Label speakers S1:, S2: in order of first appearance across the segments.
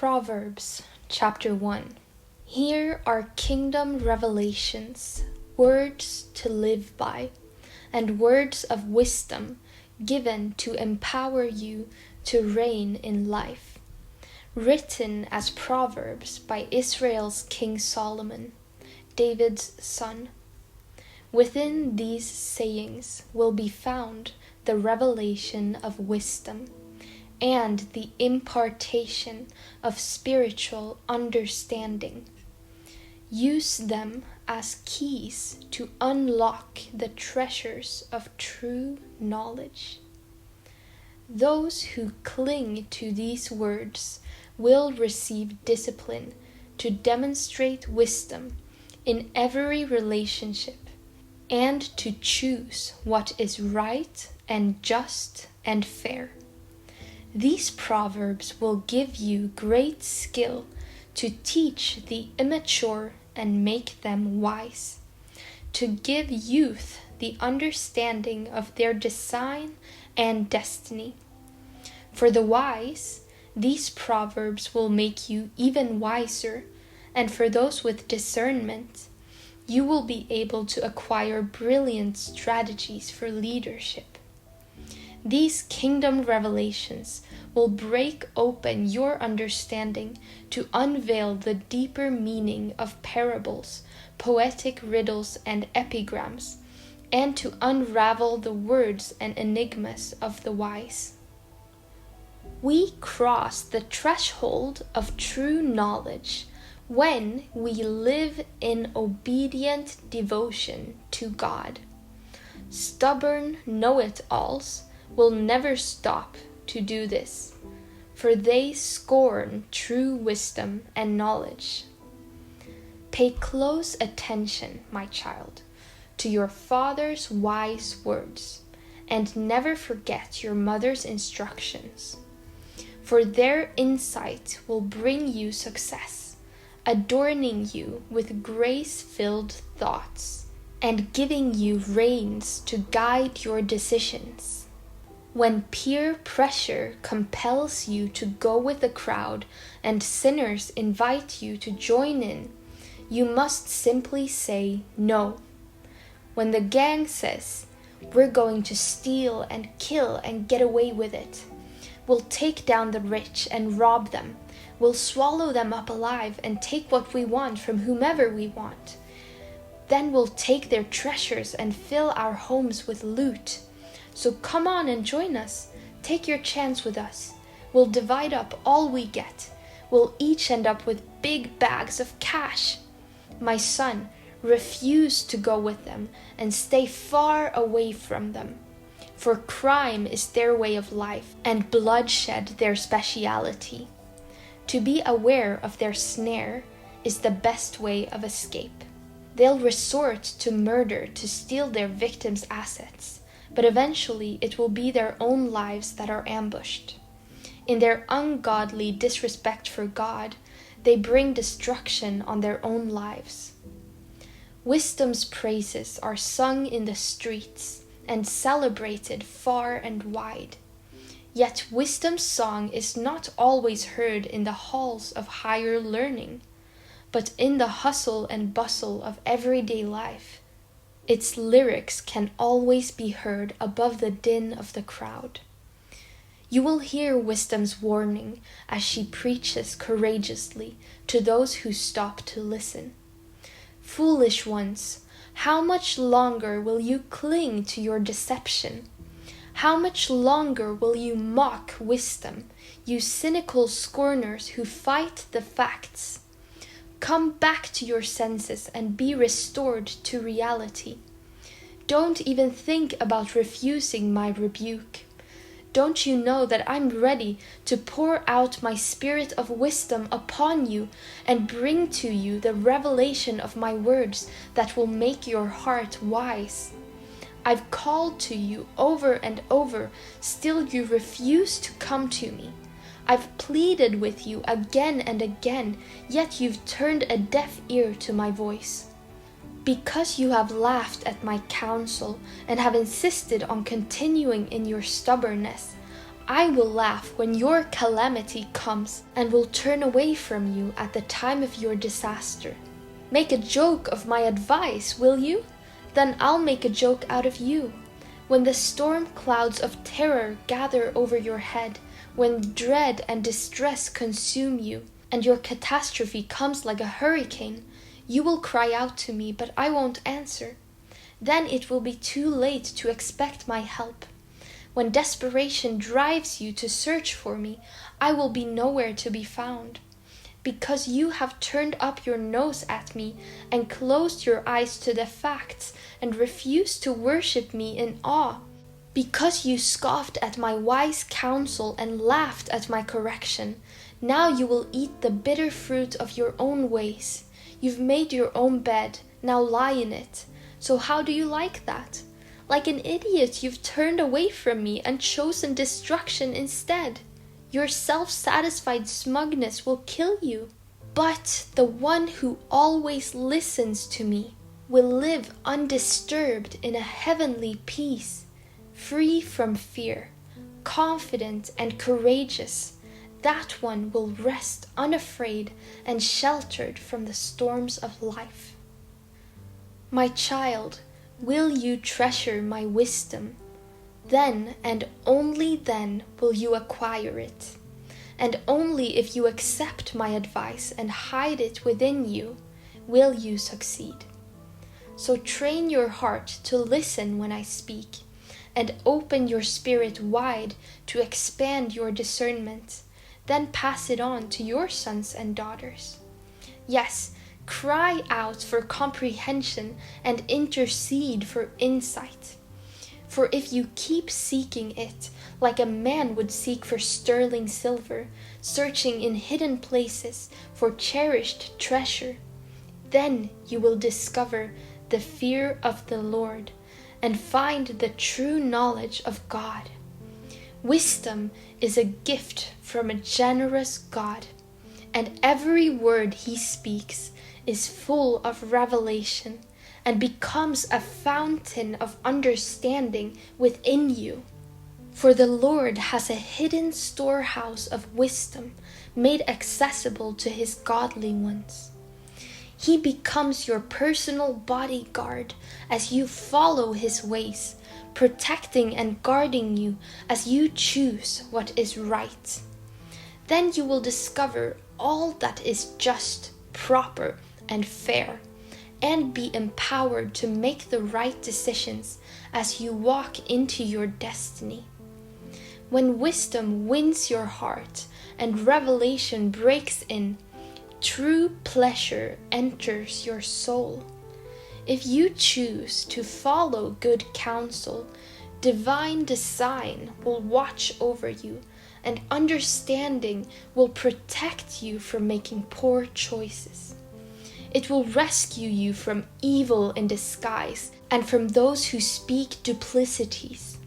S1: Proverbs chapter 1. Here are kingdom revelations, words to live by, and words of wisdom given to empower you to reign in life. Written as Proverbs by Israel's King Solomon, David's son. Within these sayings will be found the revelation of wisdom and the impartation of spiritual understanding. Use them as keys to unlock the treasures of true knowledge. Those who cling to these words will receive discipline to demonstrate wisdom in every relationship and to choose what is right and just and fair. These proverbs will give you great skill to teach the immature and make them wise, to give youth the understanding of their design and destiny. For the wise, these proverbs will make you even wiser, and for those with discernment, you will be able to acquire brilliant strategies for leadership. These kingdom revelations will break open your understanding to unveil the deeper meaning of parables, poetic riddles, and epigrams, and to unravel the words and enigmas of the wise. We cross the threshold of true knowledge when we live in obedient devotion to God. Stubborn know-it-alls will never stop to do this, for they scorn true wisdom and knowledge. Pay close attention, my child, to your father's wise words, and never forget your mother's instructions, for their insight will bring you success, adorning you with grace-filled thoughts, and giving you reins to guide your decisions. When peer pressure compels you to go with the crowd and sinners invite you to join in, you must simply say no. When the gang says, "We're going to steal and kill and get away with it. We'll take down the rich and rob them. We'll swallow them up alive and take what we want from whomever we want. Then we'll take their treasures and fill our homes with loot. So come on and join us. Take your chance with us. We'll divide up all we get. We'll each end up with big bags of cash." My son, refuse to go with them and stay far away from them. For crime is their way of life and bloodshed their speciality. To be aware of their snare is the best way of escape. They'll resort to murder to steal their victims' assets, but eventually it will be their own lives that are ambushed. In their ungodly disrespect for God, they bring destruction on their own lives. Wisdom's praises are sung in the streets and celebrated far and wide. Yet wisdom's song is not always heard in the halls of higher learning, but in the hustle and bustle of everyday life. Its lyrics can always be heard above the din of the crowd. You will hear wisdom's warning as she preaches courageously to those who stop to listen. Foolish ones, how much longer will you cling to your deception? How much longer will you mock wisdom, you cynical scorners who fight the facts? Come back to your senses and be restored to reality. Don't even think about refusing my rebuke. Don't you know that I'm ready to pour out my spirit of wisdom upon you and bring to you the revelation of my words that will make your heart wise? I've called to you over and over, still you refuse to come to me. I've pleaded with you again and again, yet you've turned a deaf ear to my voice. Because you have laughed at my counsel and have insisted on continuing in your stubbornness, I will laugh when your calamity comes and will turn away from you at the time of your disaster. Make a joke of my advice, will you? Then I'll make a joke out of you. When the storm clouds of terror gather over your head, when dread and distress consume you, and your catastrophe comes like a hurricane, you will cry out to me, but I won't answer. Then it will be too late to expect my help. When desperation drives you to search for me, I will be nowhere to be found. Because you have turned up your nose at me and closed your eyes to the facts and refused to worship me in awe. Because you scoffed at my wise counsel and laughed at my correction, now you will eat the bitter fruit of your own ways. You've made your own bed, now lie in it. So how do you like that? Like an idiot, you've turned away from me and chosen destruction instead. Your self-satisfied smugness will kill you. But the one who always listens to me will live undisturbed in a heavenly peace, free from fear, confident and courageous. That one will rest unafraid and sheltered from the storms of life. My child, will you treasure my wisdom? Then and only then will you acquire it. And only if you accept my advice and hide it within you, will you succeed. So train your heart to listen when I speak, and open your spirit wide to expand your discernment. Then pass it on to your sons and daughters. Yes, cry out for comprehension and intercede for insight. For if you keep seeking it, like a man would seek for sterling silver, searching in hidden places for cherished treasure, then you will discover the fear of the Lord and find the true knowledge of God. Wisdom is a gift from a generous God, and every word he speaks is full of revelation and becomes a fountain of understanding within you. For the Lord has a hidden storehouse of wisdom made accessible to his godly ones. He becomes your personal bodyguard as you follow his ways, protecting and guarding you as you choose what is right. Then you will discover all that is just, proper, and fair, and be empowered to make the right decisions as you walk into your destiny. When wisdom wins your heart and revelation breaks in, true pleasure enters your soul. If you choose to follow good counsel, divine design will watch over you, and understanding will protect you from making poor choices. It will rescue you from evil in disguise and from those who speak duplicities.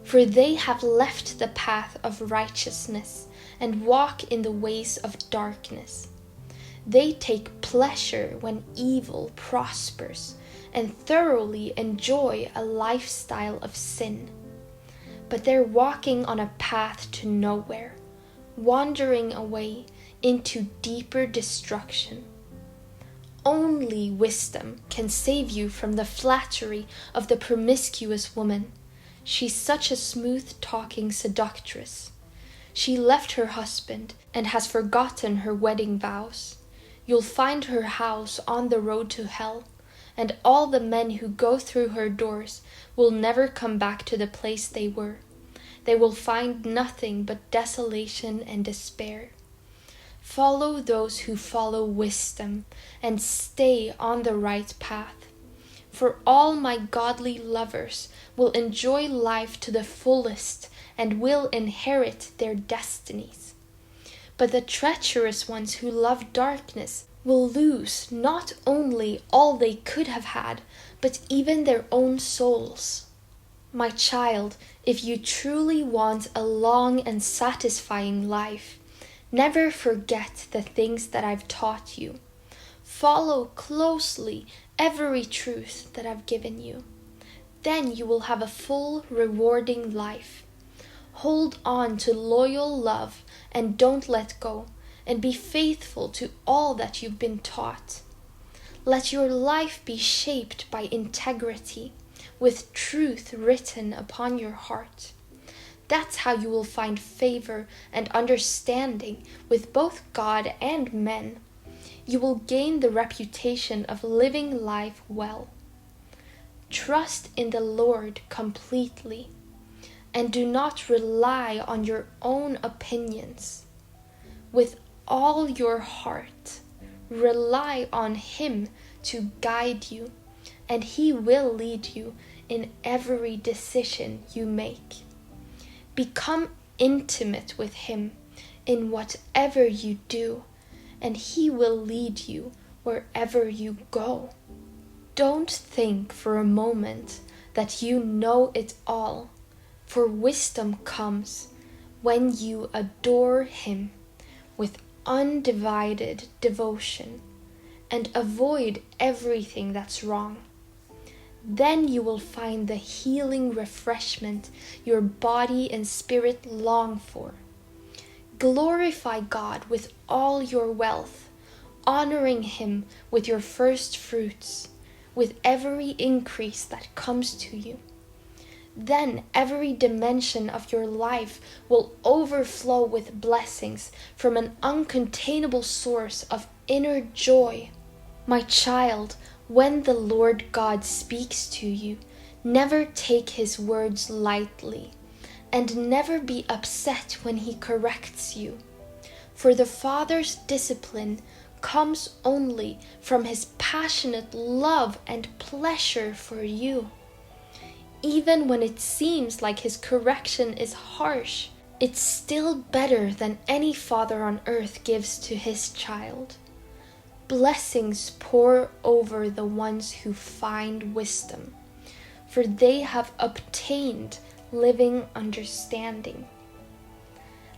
S1: For they have left the path of righteousness and walk in the ways of darkness. They take pleasure when evil prospers and thoroughly enjoy a lifestyle of sin. But they're walking on a path to nowhere, wandering away into deeper destruction. Only wisdom can save you from the flattery of the promiscuous woman. She's such a smooth-talking seductress. She left her husband and has forgotten her wedding vows. You'll find her house on the road to hell, and all the men who go through her doors will never come back to the place they were. They will find nothing but desolation and despair. Follow those who follow wisdom and stay on the right path. For all my godly lovers will enjoy life to the fullest and will inherit their destinies. But the treacherous ones who love darkness will lose not only all they could have had, but even their own souls. My child, if you truly want a long and satisfying life, never forget the things that I've taught you. Follow closely every truth that I've given you. Then you will have a full, rewarding life. Hold on to loyal love and don't let go, and be faithful to all that you've been taught. Let your life be shaped by integrity, with truth written upon your heart. That's how you will find favor and understanding with both God and men. You will gain the reputation of living life well. Trust in the Lord completely, and do not rely on your own opinions. With all your heart, rely on Him to guide you, and He will lead you in every decision you make. Become intimate with Him in whatever you do, and He will lead you wherever you go. Don't think for a moment that you know it all, for wisdom comes when you adore Him with undivided devotion and avoid everything that's wrong. Then you will find the healing refreshment your body and spirit long for. Glorify God with all your wealth, honoring Him with your first fruits, with every increase that comes to you. Then every dimension of your life will overflow with blessings from an uncontainable source of inner joy. My child, when the Lord God speaks to you, never take His words lightly, and never be upset when He corrects you. For the Father's discipline comes only from His passionate love and pleasure for you. Even when it seems like His correction is harsh, it's still better than any father on earth gives to his child. Blessings pour over the ones who find wisdom, for they have obtained living understanding.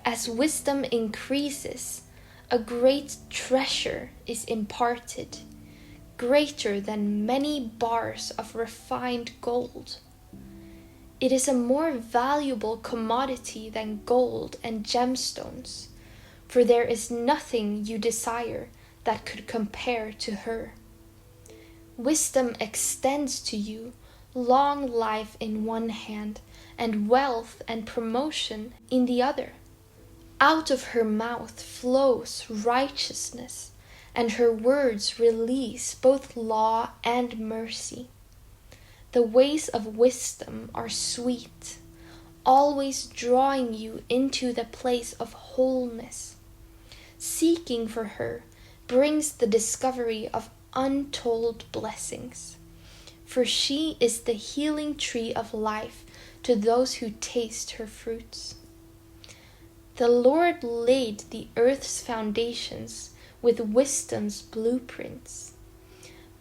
S1: As wisdom increases, a great treasure is imparted, greater than many bars of refined gold. It is a more valuable commodity than gold and gemstones, for there is nothing you desire that could compare to her. Wisdom extends to you long life in one hand and wealth and promotion in the other. Out of her mouth flows righteousness, and her words release both law and mercy. The ways of wisdom are sweet, always drawing you into the place of wholeness. Seeking for her brings the discovery of untold blessings, for she is the healing tree of life to those who taste her fruits. The Lord laid the earth's foundations with wisdom's blueprints.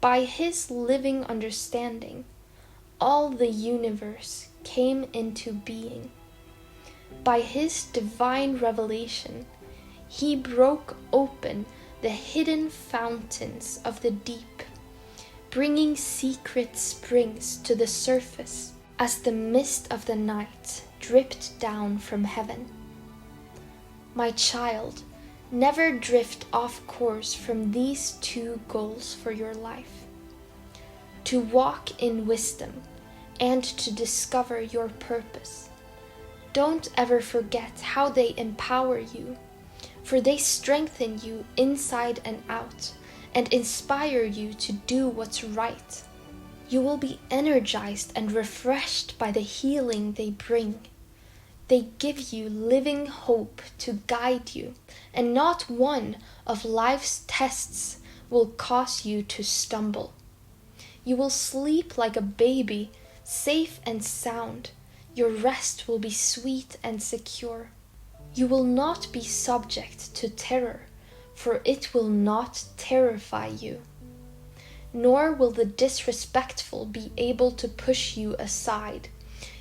S1: By His living understanding, all the universe came into being. By His divine revelation, He broke open the hidden fountains of the deep, bringing secret springs to the surface as the mist of the night dripped down from heaven. My child, never drift off course from these two goals for your life: to walk in wisdom and to discover your purpose. Don't ever forget how they empower you, for they strengthen you inside and out and inspire you to do what's right. You will be energized and refreshed by the healing they bring. They give you living hope to guide you, and not one of life's tests will cause you to stumble. You will sleep like a baby, safe and sound. Your rest will be sweet and secure. You will not be subject to terror, for it will not terrify you. Nor will the disrespectful be able to push you aside,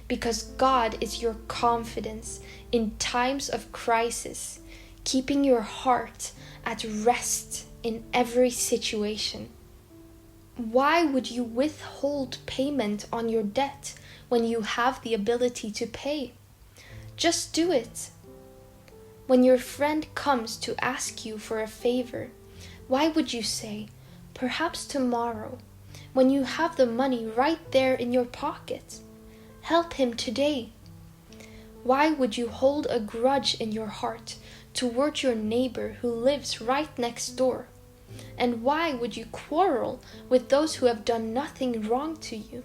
S1: because God is your confidence in times of crisis, keeping your heart at rest in every situation. Why would you withhold payment on your debt when you have the ability to pay? Just do it. When your friend comes to ask you for a favor, why would you say, "Perhaps tomorrow," when you have the money right there in your pocket? Help him today. Why would you hold a grudge in your heart toward your neighbor who lives right next door? And why would you quarrel with those who have done nothing wrong to you?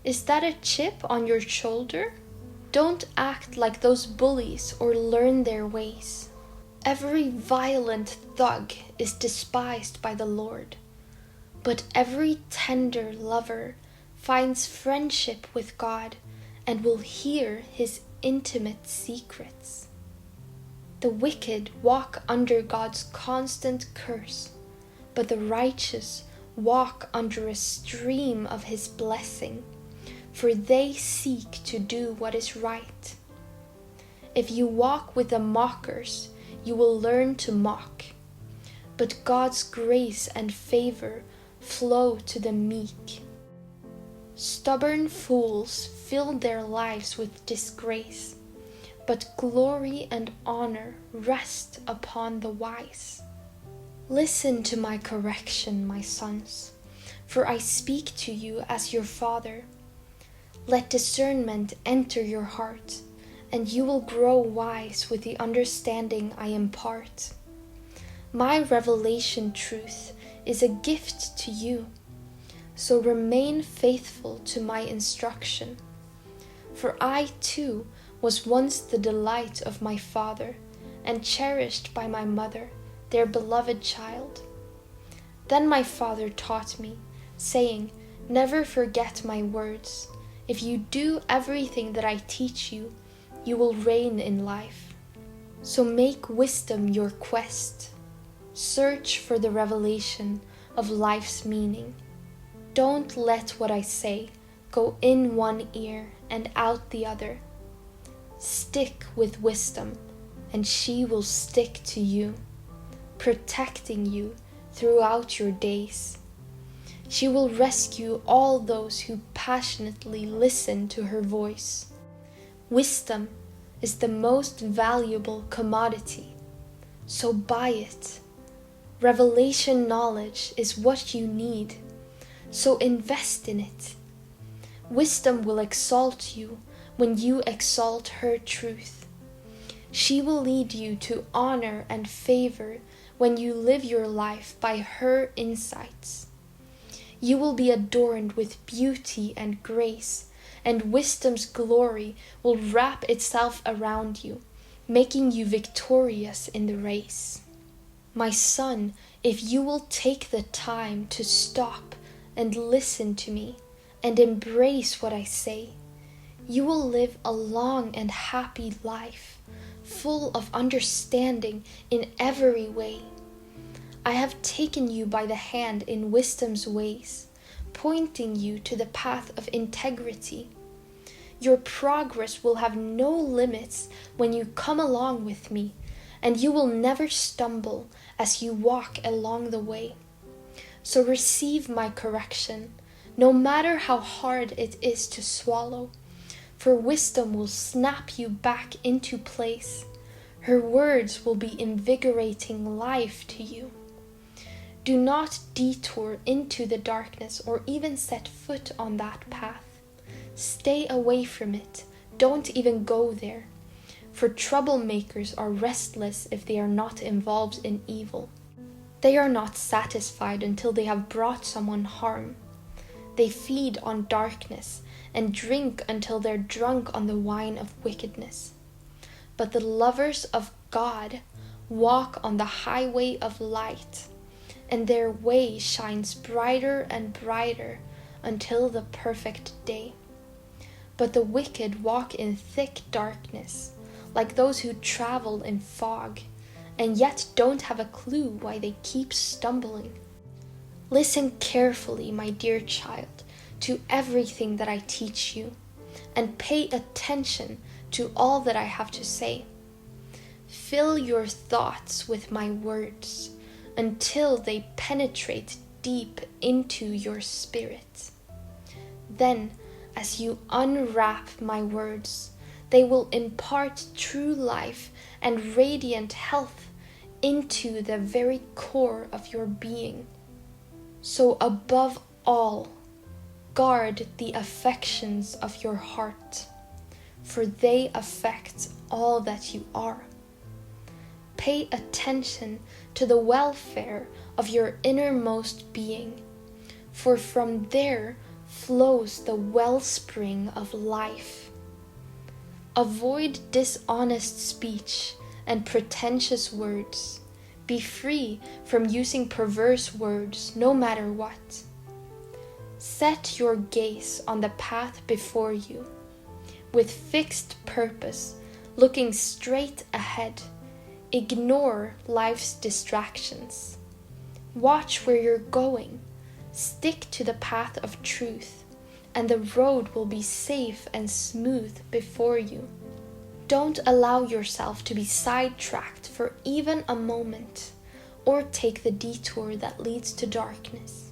S1: Is that a chip on your shoulder? Don't act like those bullies or learn their ways. Every violent thug is despised by the Lord, but every tender lover finds friendship with God and will hear his intimate secrets. The wicked walk under God's constant curse, but the righteous walk under a stream of his blessing, for they seek to do what is right. If you walk with the mockers, you will learn to mock, but God's grace and favor flow to the meek. Stubborn fools fill their lives with disgrace, but glory and honor rest upon the wise. Listen to my correction, my sons, for I speak to you as your father. Let discernment enter your heart, and you will grow wise with the understanding I impart. My revelation truth is a gift to you, so remain faithful to my instruction. For I too was once the delight of my father, and cherished by my mother, their beloved child. Then my father taught me, saying, "Never forget my words. If you do everything that I teach you, you will reign in life. So make wisdom your quest. Search for the revelation of life's meaning. Don't let what I say go in one ear and out the other. Stick with wisdom, and she will stick to you, protecting you throughout your days. She will rescue all those who passionately listen to her voice. Wisdom is the most valuable commodity, so buy it. Revelation knowledge is what you need, so invest in it. Wisdom will exalt you when you exalt her truth. She will lead you to honor and favor when you live your life by her insights. You will be adorned with beauty and grace, and wisdom's glory will wrap itself around you, making you victorious in the race. My son, if you will take the time to stop and listen to me and embrace what I say, you will live a long and happy life, full of understanding in every way. I have taken you by the hand in wisdom's ways, pointing you to the path of integrity. Your progress will have no limits when you come along with me, and you will never stumble as you walk along the way. So receive my correction, no matter how hard it is to swallow, for wisdom will snap you back into place. Her words will be invigorating life to you. Do not detour into the darkness or even set foot on that path. Stay away from it. Don't even go there. For troublemakers are restless if they are not involved in evil. They are not satisfied until they have brought someone harm. They feed on darkness and drink until they're drunk on the wine of wickedness. But the lovers of God walk on the highway of light, and their way shines brighter and brighter until the perfect day. But the wicked walk in thick darkness, like those who travel in fog, and yet don't have a clue why they keep stumbling. Listen carefully, my dear child, to everything that I teach you, and pay attention to all that I have to say. Fill your thoughts with my words until they penetrate deep into your spirit. Then, as you unwrap my words, They will impart true life and radiant health into the very core of your being. So above all, guard the affections of your heart, for they affect all that you are. Pay attention to the welfare of your innermost being, for from there flows the wellspring of life. Avoid dishonest speech and pretentious words. Be free from using perverse words, no matter what. Set your gaze on the path before you, with fixed purpose, looking straight ahead. Ignore life's distractions. Watch where you're going. Stick to the path of truth, and the road will be safe and smooth before you. Don't allow yourself to be sidetracked for even a moment, or take the detour that leads to darkness.